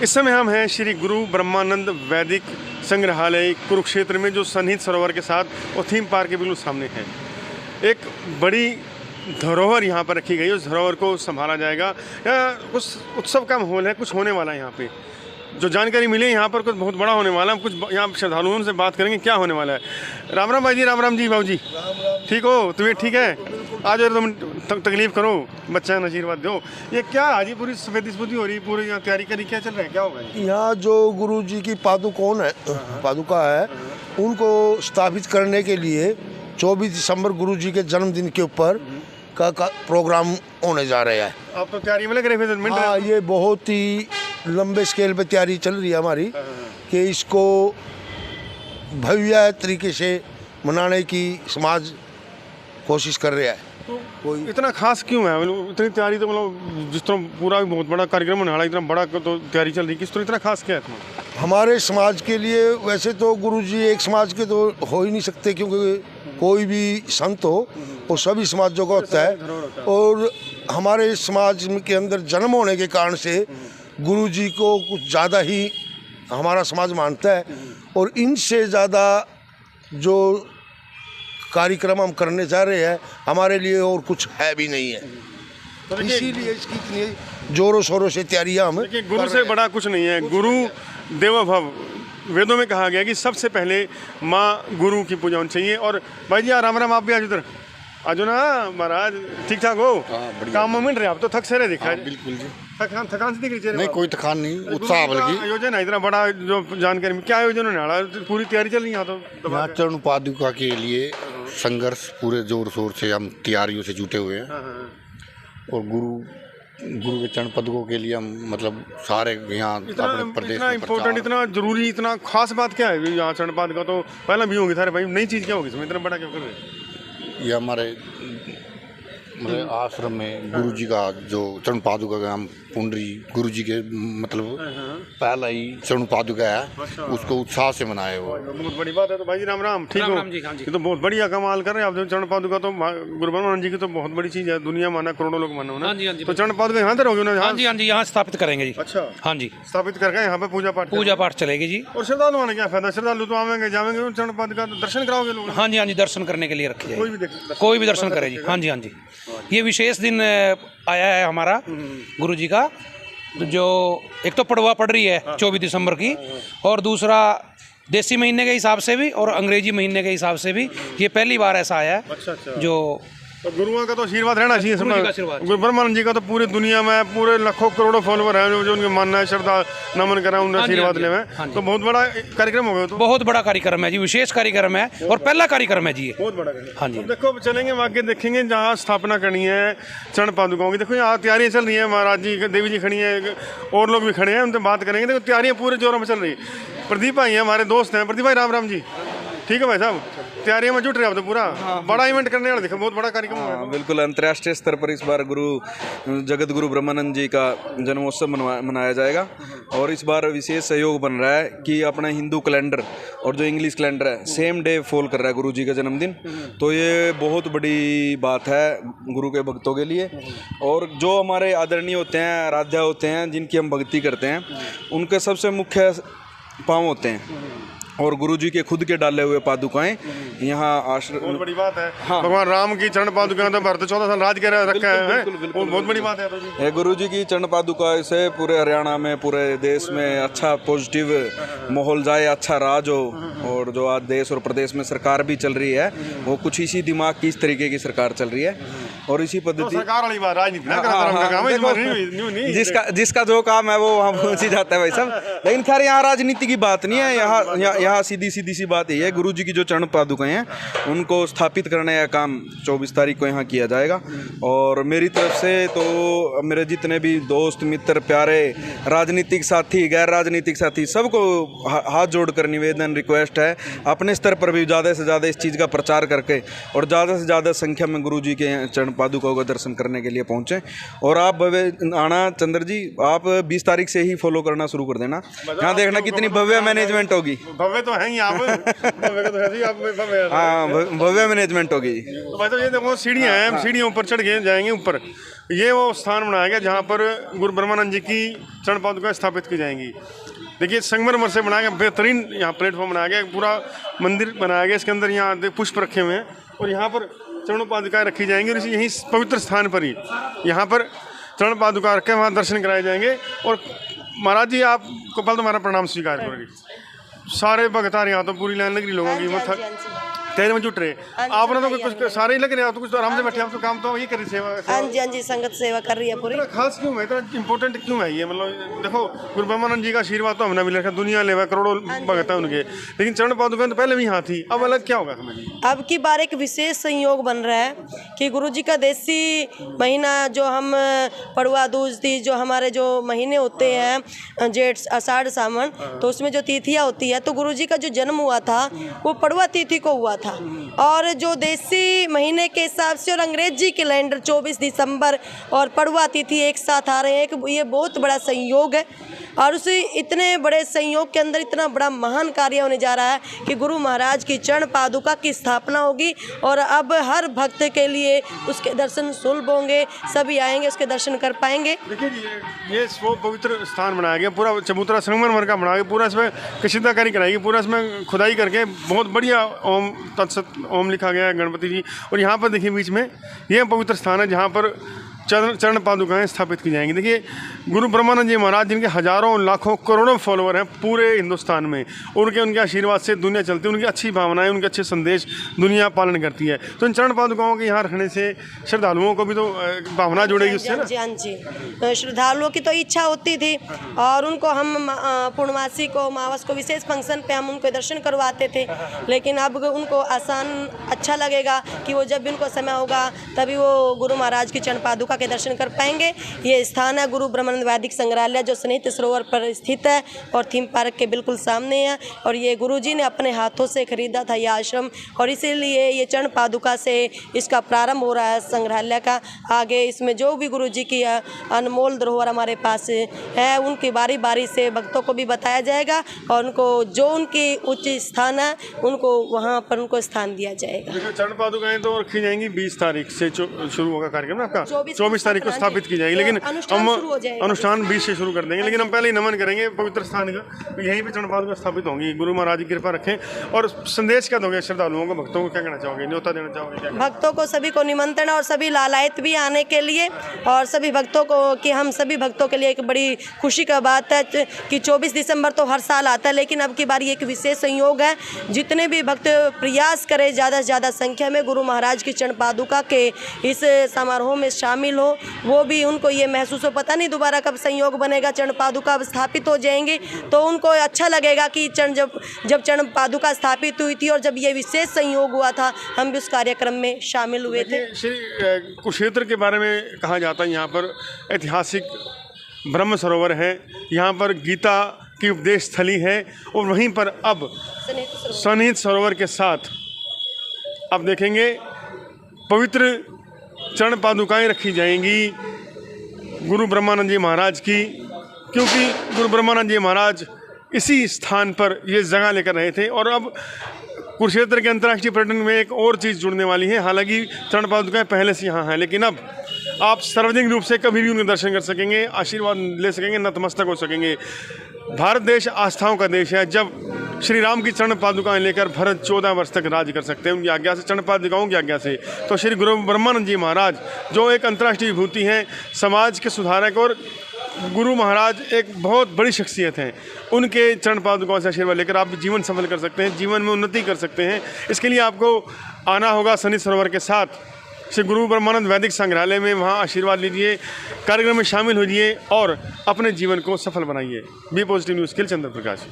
इस समय हम हैं श्री गुरु ब्रह्मानंद वैदिक संग्रहालय कुरुक्षेत्र में, जो सन्निहित सरोवर के साथ और थीम पार्क के बिल्कुल सामने है। एक बड़ी धरोहर यहाँ पर रखी गई है, उस धरोहर को संभाला जाएगा। या कुछ उत्सव का माहौल है, कुछ होने वाला है यहाँ पे। जो जानकारी मिली यहाँ पर कुछ बहुत बड़ा होने वाला है। कुछ यहाँ श्रद्धालुओं से बात करेंगे क्या होने वाला है। राम राम भाई जी, राम राम जी बाबू जी, ठीक हो? तुम्हें ठीक है? आज और तुम तकलीफ करो, बच्चा ने आशीर्वाद दो। ये क्या आज ही पूरी सफेदी स्फूर्ति हो रही, पूरी यहाँ तैयारी करी, क्या चल रहा है, क्या होगा? यहाँ जो गुरु जी की पादुका है उनको स्थापित करने के लिए 24 दिसंबर गुरु जी के जन्मदिन के ऊपर का प्रोग्राम होने जा रहा है। आप तो तैयारी में लग रहे हैं? हाँ, ये बहुत ही लंबे स्केल पे तैयारी चल रही है हमारी कि इसको भव्य तरीके से मनाने की समाज कोशिश कर रहा है। तो कोई इतना खास क्यों है? इतनी तैयारी तो मतलब जिस तरह पूरा बहुत बड़ा कार्यक्रम होने वाला, इतना बड़ा तो तैयारी चल रही है, किस तरह इतना खास क्या है इसमें? हमारे समाज के लिए वैसे तो गुरु जी एक समाज के तो हो ही नहीं सकते, क्योंकि कोई भी संत हो वो सभी समाजों का होता है। और हमारे समाज के अंदर जन्म होने के कारण से गुरु जी को कुछ ज़्यादा ही हमारा समाज मानता है, और इनसे ज़्यादा जो कार्यक्रम हम करने जा रहे हैं हमारे लिए और कुछ है भी नहीं है। तो इसीलिए इसकी इतनी जोरों शोरों से तैयारियां हम गुरु से बड़ा कुछ नहीं है। गुरु देवो भव, वेदों में कहा गया कि सबसे पहले माँ गुरु की पूजा होनी चाहिए। और भाई जी राम राम, आप भी आज उधर आजो ना महाराज, ठीक ठाक हो? काम में मिल रहे आप तो थक से रहे दिखा है। बिल्कुल जी, थकान से दिख रही है? नहीं कोई थकान नहीं, उत्साह बल्कि। आयोजन है इतना बड़ा, जो जानकारी में क्या आयोजन होने वाला, पूरी तैयारी चल रही है यहाँ तो? यहाँ चरण पादुका के लिए संघर्ष पूरे जोर शोर से हम तैयारियों से जुटे हुए हैं। और गुरु के चरण पदकों के लिए हम मतलब सारे यहाँ अपने प्रदेश इतना इम्पोर्टेंट, इतना जरूरी, इतना खास बात क्या है यहाँ चरण पादुका? तो पहला भी होगी सारे भाई, नई चीज़ क्या होगी इसमें, इतना बड़ा क्या कर रहे हैं? ये हमारे मतलब आश्रम में गुरु जी का जो चरण पादुका का हम पुंडरी गुरु जी के मतलब पहला ही चरण पादुका है, उसको उत्साह से मनाए हुए। बहुत बड़ी बात है। तो भाई जी राम राम, ठीक हो? ये तो बहुत बढ़िया कमाल कर रहे हैं आप। चरण पादुका तो गुरु ब्रह्मानंद जी की तो बहुत बड़ी चीज़ है, दुनिया माना, करोड़ों लोग माना ना। तो चरण पादुका यहाँ पर होगी ना? हाँ जी, यहाँ स्थापित करेंगे जी। अच्छा, हाँ जी, स्थापित करके यहाँ पे पूजा पाठ चलेगी जी। और श्रद्धालु आने क्या फायदा? श्रद्धालु तो आवेंगे जावेंगे, चरण पादुका दर्शन कराओगे लोग? हाँ जी, दर्शन करने के लिए रखी जाए, कोई भी दर्शन करे जी। हाँ जी, ये विशेष दिन आया है हमारा गुरु जी का, जो एक तो पड़वा पड़ रही है 24 दिसंबर की, और दूसरा देसी महीने के हिसाब से भी और अंग्रेजी महीने के हिसाब से भी ये पहली बार ऐसा आया है। अच्छा। जो तो गुरुओं का तो आशीर्वाद रहना चाहिए। गुरु ब्रह्मानंद जी का तो पूरी दुनिया में पूरे लाखों करोड़ों फॉलोवर हैं, जो उनके मानना है, श्रद्धा नमन करें, उनका आशीर्वाद ले। तो बहुत बड़ा कार्यक्रम हो गया। तो बहुत बड़ा कार्यक्रम है जी, विशेष कार्यक्रम है और पहला कार्यक्रम है जी ये। बहुत बड़ा कार्यक्रम। हाँ जी, तो देखो चलेंगे आगे, देखेंगे जहाँ स्थापना करनी है चरण पादुकाओं की। देखो यहाँ तैयारियाँ चल रही है, महाराज जी देवी जी खड़ी है, और लोग भी खड़े हैं, उनसे बात करेंगे। देखो तैयारियाँ पूरे जोरों में चल रही है। प्रदीप भाई हैं हमारे दोस्त हैं। प्रदीप भाई राम राम जी, ठीक है भाई साहब? तैयारियों में जुट रहे आप तो पूरा? बड़ा इवेंट करने वाला, देखो बहुत बड़ा कार्यक्रम होगा। बिल्कुल, अंतर्राष्ट्रीय स्तर पर इस बार जगत गुरु ब्रह्मानंद जी का जन्मोत्सव मनाया जाएगा। और इस बार विशेष सहयोग बन रहा है कि अपना हिंदू कैलेंडर और जो इंग्लिश कैलेंडर है सेम डे फॉल कर रहा है गुरु जी का जन्मदिन। तो ये बहुत बड़ी बात है गुरु के भक्तों के लिए। और जो हमारे आदरणीय होते हैं, आराध्य होते हैं, जिनकी हम भक्ति करते हैं, उनके सबसे मुख्य पाँव होते हैं। और गुरु जी के खुद के डाले हुए पादुकाएं यहाँ आश्रम, बहुत बड़ी बात है। हाँ। भगवान राम की चरण पादुका तो भारत 14 साल राज कर रखा है, बहुत बड़ी बात है। गुरु जी की चरण पादुका से पूरे हरियाणा में, पूरे देश में अच्छा पॉजिटिव माहौल जाए, अच्छा राज हो। और जो आज देश और प्रदेश में सरकार भी चल रही है, वो कुछ इसी दिमाग की, इस तरीके की सरकार चल रही है और इसी पद्धति। सरकार वाली बात राजनीति ना जिसका जो काम है वो वहाँ पहुँच ही जाता है भाई साहब। लेकिन खैर यहाँ राजनीति की बात नहीं है, यहाँ सीधी सी बात यही है, गुरु जी की जो चरण पादुकाएं हैं उनको स्थापित करने का काम 24 तारीख को यहाँ किया जाएगा। और मेरी तरफ से तो मेरे जितने भी दोस्त मित्र प्यारे राजनीतिक साथी, गैर राजनीतिक साथी, सबको हाथ जोड़कर निवेदन, रिक्वेस्ट है, अपने स्तर पर भी ज़्यादा से ज़्यादा इस चीज़ का प्रचार करके और ज़्यादा से ज़्यादा संख्या में गुरु जी के चरण पादुकाओं का दर्शन करने के लिए पहुँचे। और आप भव्य आना चंद्र जी, आप 20 तारीख से ही फॉलो करना शुरू कर देना। यहाँ देखना कितनी भव्य मैनेजमेंट होगी। भव्य तो है ही आप, भव्य तो है ही आप, भव्य। हाँ, भव्य मैनेजमेंट होगी। तो भाई, तो ये देखो सीढ़ियाँ हैं, सीढ़ियों ऊपर चढ़ के जाएंगे ऊपर। ये वो स्थान बनाया गया जहाँ पर गुरु ब्रह्मानंद जी की चरण पादुका स्थापित की जाएंगी। देखिए संगमरमर से बनाया गया बेहतरीन यहाँ प्लेटफॉर्म बनाया गया, पूरा मंदिर बनाया गया। इसके अंदर यहाँ पुष्प रखे हुए हैं और यहाँ पर चरण पादुकाएँ रखी जाएंगी। और यहीं पवित्र स्थान पर ही यहाँ पर चरण पादुका रख के वहाँ दर्शन कराए जाएंगे। और महाराज जी आपको पहले तो हमारा प्रणाम स्वीकार करोगे। सारे भगत आ रहे यहाँ तो पूरी लाइन लग रही लोगों की, तेरे में जुट रहे आपने तो कुछ सारे ही लग रहे हैं, तो कुछ तो आराम से बैठे, आप तो काम तो ये कर रही सेवा। हाँ जी, संगत सेवा कर रही है पूरी। इतना खास क्यों है, इतना इम्पोर्टेंट क्यों है ये? मतलब देखो गुरु ब्रह्मानंद जी का आशीर्वाद तो हमने भी लिखा, दुनिया लेवा करोड़ों भगत है उनके, लेकिन चरण पादुका तो पहले भी यहाँ थी, अब अलग क्या होगा समझ? अब की बार एक विशेष संयोग बन रहा है कि गुरुजी का देसी महीना जो हम पड़ुआ दूज तीज जो हमारे जो महीने होते हैं जेठ आषाढ़ सावन, तो उसमें जो तिथियाँ होती है, तो गुरुजी का जो जन्म हुआ था वो पड़ुआ तिथि को हुआ था। और जो देसी महीने के हिसाब से और अंग्रेजी कैलेंडर 24 दिसंबर और पड़ुआ तिथि एक साथ आ रहे हैं, कि ये बहुत बड़ा संयोग है। और उस इतने बड़े संयोग के अंदर इतना बड़ा महान कार्य होने जा रहा है कि गुरु महाराज की चरण पादुका की स्थापना होगी। और अब हर भक्त के लिए उसके दर्शन सुलभ होंगे, सभी आएंगे उसके दर्शन कर पाएंगे। देखिए ये वो पवित्र स्थान बनाया गया, पूरा चबूतरा संगमरमर का बनाया गया, पूरा इसमें कशीदाकारी कराई, पूरा इसमें खुदाई करके बहुत बढ़िया ओम तत्सत ओम लिखा गया है गणपति जी। और यहाँ पर देखिए बीच में ये पवित्र स्थान है जहाँ पर चरण पादुकाएँ स्थापित की जाएंगी। देखिए गुरु ब्रह्मानंद जी महाराज जिनके हजारों लाखों करोड़ों फॉलोअर हैं पूरे हिंदुस्तान में, उनके आशीर्वाद से दुनिया चलती है, उनकी अच्छी भावनाएं, उनके अच्छे संदेश दुनिया पालन करती है। तो इन चरण पादुकाओं के यहाँ रखने से श्रद्धालुओं को भी तो भावना जुड़ेगी उससे ना। हाँ जी, तो श्रद्धालुओं की तो इच्छा होती थी और उनको हम पूर्णमासी को अमावस को विशेष फंक्शन पे हम उनको दर्शन करवाते थे, लेकिन अब उनको आसान अच्छा लगेगा कि वो जब भी उनको समय होगा तभी वो गुरु महाराज की चरण पादुका के दर्शन कर पाएंगे। ये स्थान है गुरु ब्रह्मानंद वैदिक संग्रहालय जो स्नेहित सरोवर पर स्थित है और थीम पार्क के बिल्कुल सामने है। और ये गुरुजी ने अपने हाथों से खरीदा था ये आश्रम, और इसीलिए ये चरण पादुका से इसका प्रारंभ हो रहा है संग्रहालय का। आगे इसमें जो भी गुरुजी की अनमोल धरोहर हमारे पास है उनकी बारी बारी से भक्तों को भी बताया जाएगा और उनको जो उनकी उच्च स्थान है उनको वहाँ पर उनको स्थान दिया जाएगा। चरण पादुकाएं तो रखी जाएंगी 20 तारीख से शुरू होगा कार्यक्रम आपका, 24 तारीख को स्थापित की जाएगी, लेकिन हम अनुष्ठान 20 से शुरू कर देंगे। लेकिन हम पहले ही नमन करेंगे पवित्र स्थान का, तो यहीं पे चरण पादुका स्थापित होंगी। गुरु महाराज की कृपा रखें। और संदेश क्या दोगे श्रद्धालुओं को, भक्तों को क्या कहना चाहोगे, न्योता देना चाहोगे क्या? भक्तों को सभी को निमंत्रण और सभी लालायत भी आने के लिए, और सभी भक्तों को कि हम सभी भक्तों के लिए एक बड़ी खुशी का बात है कि 24 दिसंबर तो हर साल आता है, लेकिन अब की बारी एक विशेष संयोग है। जितने भी भक्त प्रयास करें ज़्यादा से ज़्यादा संख्या में गुरु महाराज की चरण पादुका के इस समारोह में शामिल हो, वो भी उनको ये महसूस हो, पता नहीं दोबारा कब संयोग बनेगा, चरण पादुका स्थापित हो जाएंगी तो उनको अच्छा लगेगा कि जब चरण पादुका स्थापित हुई थी और जब ये विशेष संयोग हुआ था हम भी उस कार्यक्रम में शामिल हुए थे। श्री कुरुक्षेत्र के बारे में कहा जाता है यहाँ पर ऐतिहासिक ब्रह्म सरोवर है, यहाँ पर गीता की उपदेश स्थली है, और वहीं पर अब सन्निहित सरोवर के साथ अब देखेंगे पवित्र चरण पादुकाएं रखी जाएंगी गुरु ब्रह्मानंद जी महाराज की, क्योंकि गुरु ब्रह्मानंद जी महाराज इसी स्थान पर ये जगह लेकर रहे थे। और अब कुरुक्षेत्र के अंतर्राष्ट्रीय पर्यटन में एक और चीज़ जुड़ने वाली है। हालांकि चरण पादुकाएं पहले से यहाँ हैं, लेकिन अब आप सार्वजनिक रूप से कभी भी उनके दर्शन कर सकेंगे, आशीर्वाद ले सकेंगे, नतमस्तक हो सकेंगे। भारत देश आस्थाओं का देश है। जब श्री राम की चरण पादुकाएं लेकर भरत 14 वर्ष तक राज कर सकते हैं उनकी आज्ञा से, चरण पादुकाओं की आज्ञा से, तो श्री गुरु ब्रह्मानंद जी महाराज जो एक अंतर्राष्ट्रीय विभूति हैं, समाज के सुधारक और गुरु महाराज एक बहुत बड़ी शख्सियत हैं, उनके चरण पादुकाओं से आशीर्वाद लेकर आप जीवन सफल कर सकते हैं, जीवन में उन्नति कर सकते हैं। इसके लिए आपको आना होगा सन्निहित सरोवर के साथ श्री गुरु ब्रह्मानंद वैदिक संग्रहालय में। वहाँ आशीर्वाद लीजिए, कार्यक्रम में शामिल होइए और अपने जीवन को सफल बनाइए। बी पॉजिटिव न्यूज़ के लिए चंद्र प्रकाश।